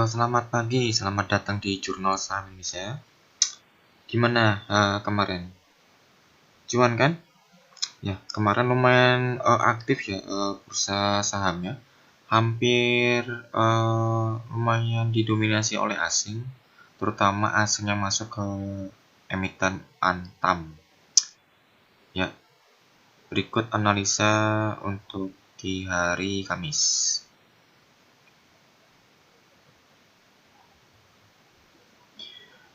Selamat pagi, selamat datang di Jurnal Saham Indonesia. Gimana kemarin? Cuan kan? Ya, kemarin lumayan aktif ya bursa sahamnya. Hampir lumayan didominasi oleh asing, terutama asing yang masuk ke emiten Antam. Ya, berikut analisa untuk di hari Kamis.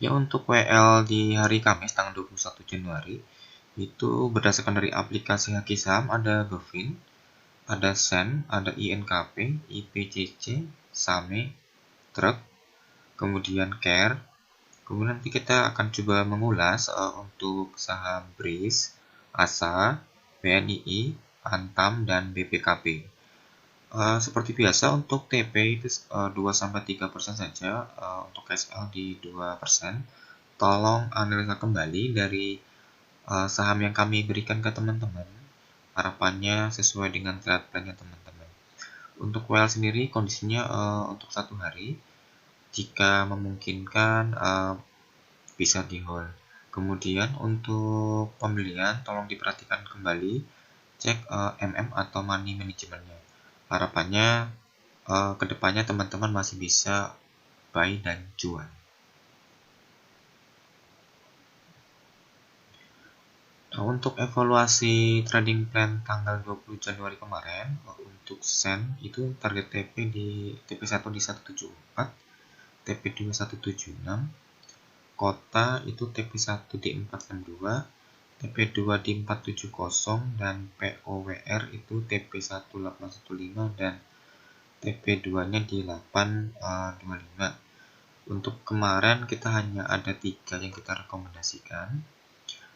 Ya, untuk WL di hari Kamis tanggal 21 Januari itu berdasarkan dari aplikasi Haki Saham ada Govin, ada Sen, ada INKP, IPCC, SAME, Truk, kemudian Care. Kemudian nanti kita akan coba mengulas untuk saham BRIS, ASA, BNII, Antam, dan BPKB. Seperti biasa untuk TP itu 2-3% saja, untuk SL di 2%. Tolong analisa kembali dari saham yang kami berikan ke teman-teman. Harapannya sesuai dengan trade plan-nya teman-teman. Untuk WL sendiri kondisinya untuk 1 hari, jika memungkinkan bisa di hold. Kemudian untuk pembelian tolong diperhatikan kembali, cek MM atau money managementnya. Harapannya kedepannya teman-teman masih bisa buy dan cuan. Nah, untuk evaluasi trading plan tanggal 20 Januari kemarin, untuk Sen itu target TP di TP1 di 174, TP2 176, Kota itu TP1 di 462, TP2 di 470, dan POWR itu TP1 815 dan TP2-nya di 825. Untuk kemarin kita hanya ada 3 yang kita rekomendasikan.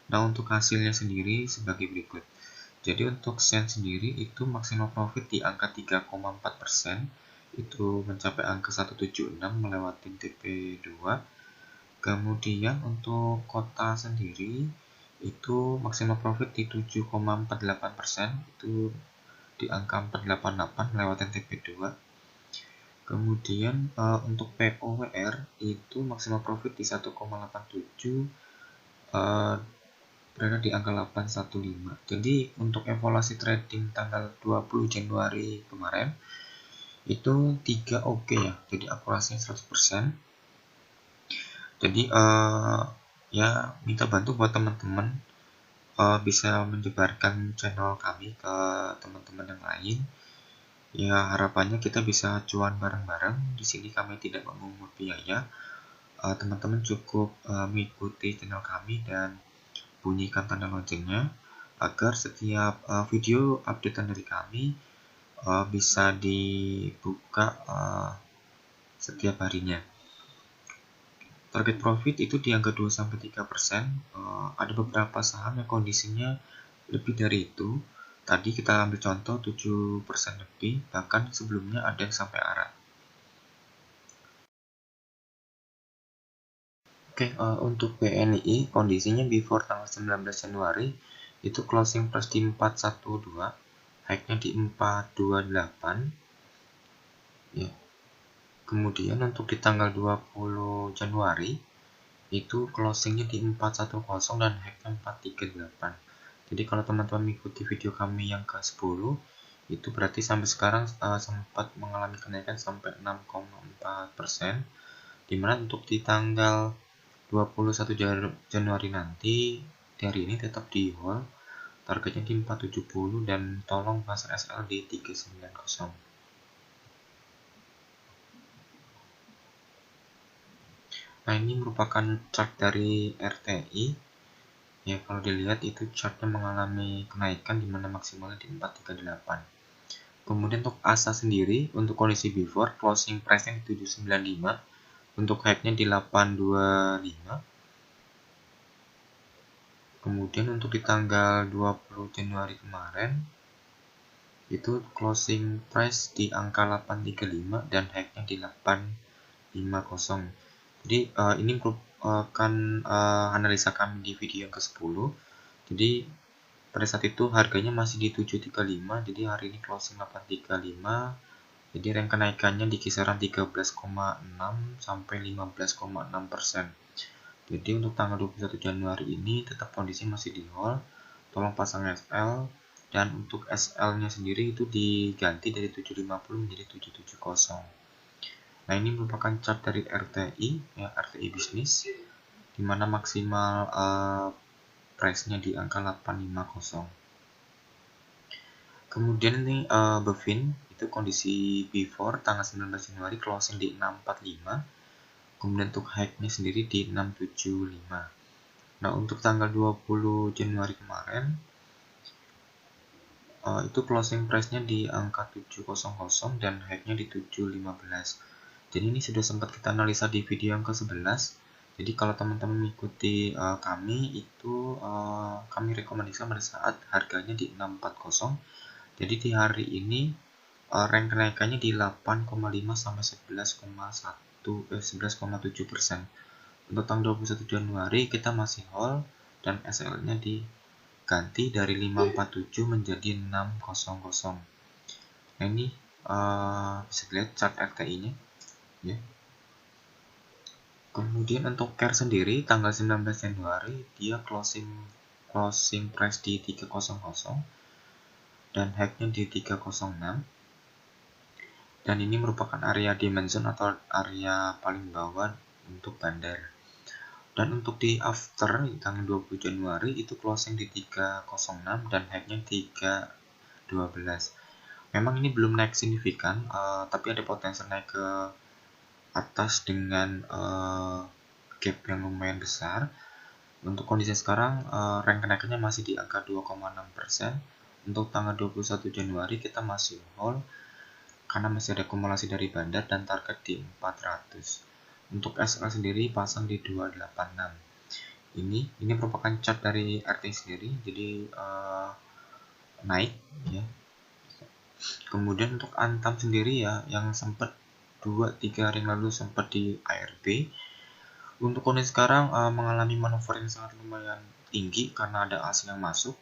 Nah, untuk hasilnya sendiri sebagai berikut. Jadi untuk Sen sendiri itu maksimal profit di angka 3,4%, itu mencapai angka 176 melewati TP2. Kemudian untuk Kota sendiri itu maksimal profit di 7,48%, itu di angka 488 melewati TP2. Kemudian untuk POWR itu maksimal profit di 1,87, berada di angka 815. Jadi untuk evaluasi trading tanggal 20 Januari kemarin itu 3 oke ya. Jadi akurasinya 100%. Jadi ya minta bantu buat teman-teman bisa menyebarkan channel kami ke teman-teman yang lain. Ya harapannya kita bisa cuan bareng-bareng. Di sini kami tidak memungut biaya. Teman-teman cukup mengikuti channel kami dan bunyikan tanda loncengnya agar setiap video updatean dari kami bisa dibuka setiap harinya. Target profit itu di angka 2-3%. Ada beberapa saham yang kondisinya lebih dari itu. Tadi kita ambil contoh 7% lebih, bahkan sebelumnya ada yang sampai arah. Oke, untuk BNI kondisinya before tanggal 19 Januari itu closing price di 412, high-nya di 428. Ya. Kemudian untuk di tanggal 20 Januari itu closingnya di 410 dan high-nya 438. Jadi kalau teman-teman mengikuti video kami yang ke-10 itu berarti sampai sekarang sempat mengalami kenaikan sampai 6,4%, dimana untuk di tanggal 21 Januari nanti dari ini tetap di hold, targetnya di 470 dan tolong pasar SL di 390. Nah, ini merupakan chart dari RTI. Ya, kalau dilihat itu chartnya mengalami kenaikan di mana maksimalnya di 438. Kemudian untuk ASA sendiri untuk kondisi before closing price-nya di 795, untuk high-nya di 825. Kemudian untuk di tanggal 20 Januari kemarin itu closing price di angka 835 dan high-nya di 850. Jadi ini merupakan analisa kami di video yang ke-10. Jadi pada saat itu harganya masih di 735, jadi hari ini closing 835, Jadi rang kenaikannya di kisaran 13,6 sampai 15,6%. Jadi untuk tanggal 21 Januari ini tetap kondisi masih di hold, tolong pasang SL, dan untuk SL-nya sendiri itu diganti dari 750 menjadi 770. Nah, ini merupakan chart dari RTI, ya, RTI bisnis, dimana maksimal price-nya di angka 850. Kemudian ini Bevin itu kondisi before tanggal 19 Januari closing di 645. Kemudian untuk high-nya sendiri di 675. Nah, untuk tanggal 20 Januari kemarin itu closing price-nya di angka 700 dan high-nya di 715. Jadi ini sudah sempat kita analisa di video yang ke-11. Jadi kalau teman-teman mengikuti kami itu kami rekomendasikan pada saat harganya di 640. Jadi di hari ini rank kenaikannya di 8,5 sampai 11,7%. Untuk tanggal 21 Januari kita masih hold dan SL-nya diganti dari 547 menjadi 600. Nah, ini bisa dilihat chart RTI-nya ya. Kemudian untuk CARE sendiri tanggal 19 Januari dia closing price di 300 dan high-nya di 306. Dan ini merupakan area dimension atau area paling bawah untuk bandar. Dan untuk di after tanggal 20 Januari itu closing di 306 dan high-nya 312. Memang ini belum naik signifikan, tapi ada potensi naik ke atas dengan gap yang lumayan besar. Untuk kondisi sekarang rank kenaikannya masih di angka 2,6%. Untuk tanggal 21 Januari kita masih hold karena masih ada akumulasi dari bandar dan target di 400. Untuk SL sendiri pasang di 286. Ini merupakan chart dari RT sendiri, jadi naik ya. Kemudian untuk Antam sendiri ya, yang sempat 2-3 hari yang lalu sempat di ARB. Untuk kondisi sekarang mengalami manuver yang sangat lumayan tinggi karena ada asing yang masuk,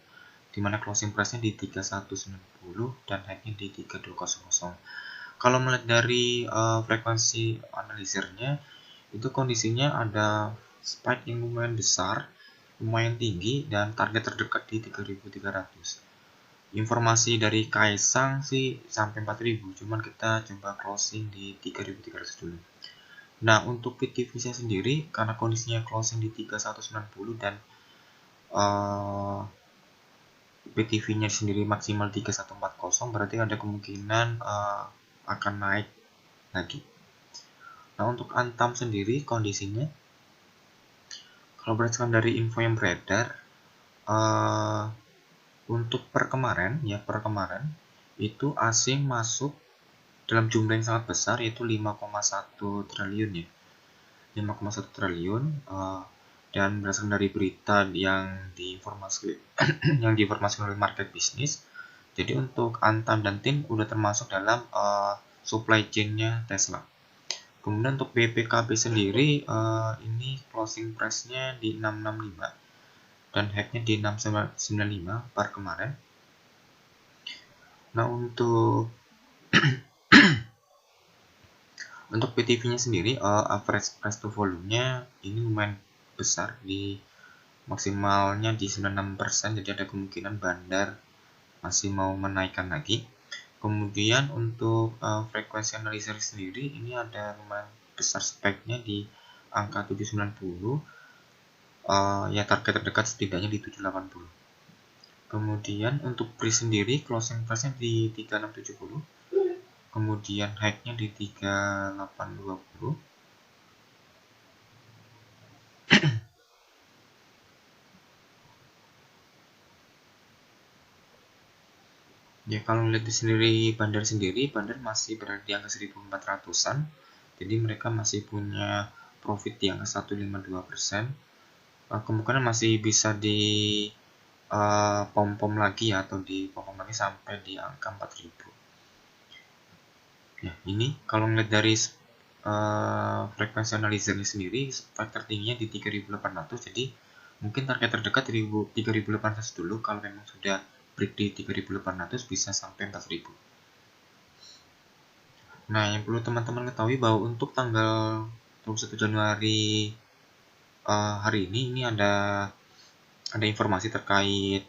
dimana closing price-nya di 3190 dan high-nya di 3200. Kalau melihat dari frekuensi analisernya, itu kondisinya ada spike yang lumayan besar, lumayan tinggi, dan target terdekat di 3300. Informasi dari Kaisang sih sampai 4000, cuman kita coba closing di 3300 dulu. Nah, untuk PTV-nya sendiri, karena kondisinya closing di 3190 dan PTV-nya sendiri maksimal 3140, berarti ada kemungkinan akan naik lagi. Nah, untuk Antam sendiri kondisinya, kalau berdasarkan dari info yang beredar, untuk per kemarin itu asing masuk dalam jumlah yang sangat besar, yaitu 5,1 triliun ya. 5,1 triliun dan berdasarkan dari berita yang diinformasikan oleh market bisnis. Jadi untuk Antam dan TIN udah termasuk dalam supply chain-nya Tesla. Kemudian untuk BPKB sendiri ini closing price-nya di 665 dan high-nya di 695 per kemarin. Nah, untuk PTV-nya sendiri average price to volume-nya ini lumayan besar, di maksimalnya di 96%, jadi ada kemungkinan bandar masih mau menaikkan lagi. Kemudian untuk frekuensi analisis sendiri ini ada lumayan besar spike-nya di angka 790, ya target terdekat setidaknya di 780. Kemudian untuk pre sendiri closing price-nya di 3670, kemudian high-nya di 3820. Ya, kalau lihat di sendiri bandar masih berada di angka 1400-an. Jadi mereka masih punya profit di angka 152%. Kemungkinan masih bisa di pom-pom lagi ya, atau di pom-pom lagi sampai di angka 4000. Ya, ini kalau melihat dari frekuensi analisernya sendiri, spike tertingginya di 3800, jadi mungkin target terdekat 3800 dulu. Kalau memang sudah break di 3800 bisa sampai 4000. Nah, yang perlu teman-teman ketahui bahwa untuk tanggal 21 Januari hari ini ada informasi terkait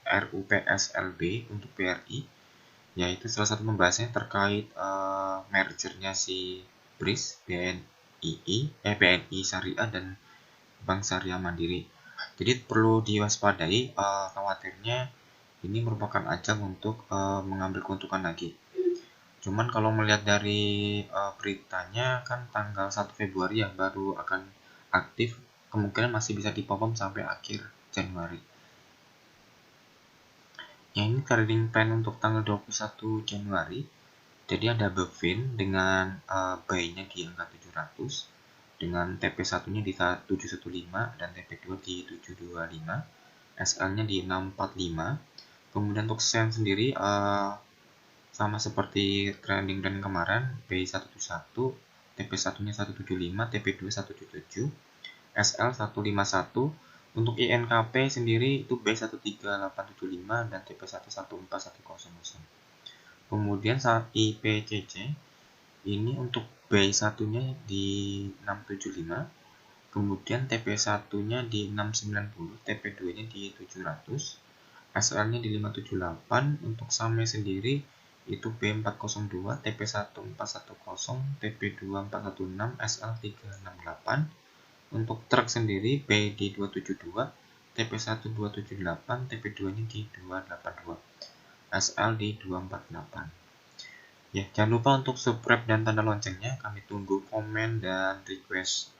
RUPSLB untuk BRI, yaitu salah satu pembahasannya terkait mergernya si BRIS, BNI Syariah dan Bank Syariah Mandiri. Jadi perlu diwaspadai, khawatirnya ini merupakan ajang untuk mengambil keuntungan lagi. Cuman kalau melihat dari beritanya kan tanggal 1 Februari ya baru akan aktif, kemungkinan masih bisa dipom sampai akhir Januari. Yang ini trading plan untuk tanggal 21 Januari. Jadi ada Bevin dengan buy-nya di angka 700 dengan TP1-nya di 715 dan TP2 di 725, SL-nya di 645. Kemudian untuk SEN sendiri sama seperti trending dan kemarin, B171, TP1-nya 175, TP2 177, SL 151. Untuk INKP sendiri itu B13875 dan TP1 14100. Kemudian saat IPCC ini untuk B1-nya di 675, kemudian TP1-nya di 690, TP2-nya di 700, SL-nya di 578. Untuk SAME sendiri itu B402, TP1410, TP2 416, SL 368. Untuk truk sendiri B di 272, TP1 278, TP2-nya di 282, SL di 248. Ya, jangan lupa untuk subscribe dan tanda loncengnya. Kami tunggu komen dan request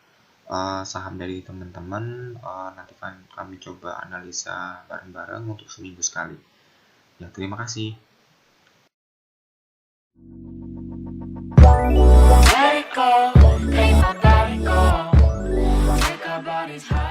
saham dari teman-teman. Nanti kan kami coba analisa bareng-bareng untuk seminggu sekali. Ya, terima kasih. Let it go, make my body go, make our bodies high.